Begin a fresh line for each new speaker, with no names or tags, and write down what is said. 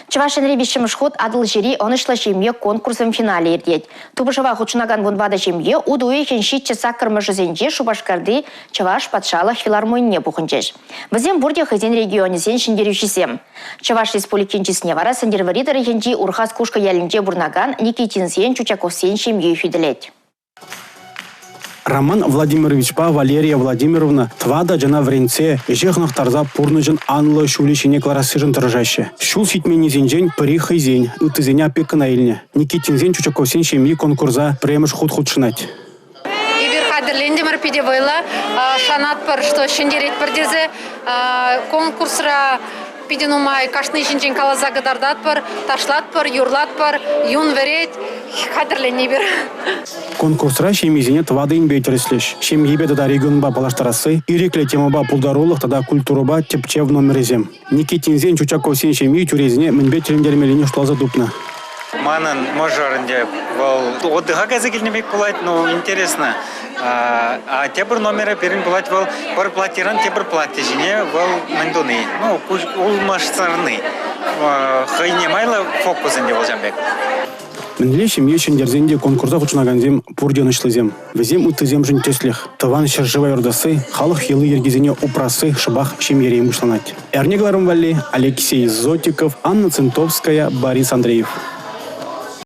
Чавашин ребищемшхут адыл жири онышлы жемье конкурсом финале ирдет. Тубышыва хучунаган гунвада жемье удуехен щитче саккармышы зенже Шубашкарды Чаваш патшалық филармонне бухынчеш. Візем бурде хызен регионе зен шиндерюшисем. Чаваш республикенчисіне вара сендерваридары хенчи урхас кушка ялінже бурнаган Никитинсен Чучаковсен жемье хүділет.
Роман Владимирович па Валерия Владимировна твада жана вренце ежехнах тарза пурныжын анлы шулишине кларасыжын тыржаще. Шул ситменезенжен пыри хызень, ытызеня опека илне. Никитинзен Чучаковсен шемьи конкурса премыш худ-худшынать.
Лендимер пидевойла, шанат пар, что шендерет пардезе, конкурсра пиденумай, кашны шинчен калаза гадардат пар, ташлат пар, юрлат пар, юн верет, хадрлен небер.
Конкурсра шемизине твадын бейтереслеш. Шемьебе тада регионба палаштарасы, ирекле темаба пулдарулых тада культуруба тепчев номерезем. Никитинзен Чучаковсен шемьи тюрезине мінбе терендермелине штлаза дупна.
Манан можарынде был отдыха газагильнебек булать, но интересно. А тебр номера перин булать был пар платиран тебр платежине был мендуны. Ну улмашсарны. Хайне майла фокусынде болжамбек.
Менле шемье шендерзенде конкурса хучнаганзем пурденышлызем. Везем утызем жын теслех. Таван шаржевай ордасы, халық елы ергезене упрасы шыбах шемьерей мышланать. Эрнегларым валли Алексей Зотиков, Анна Центовская, Борис Андреев.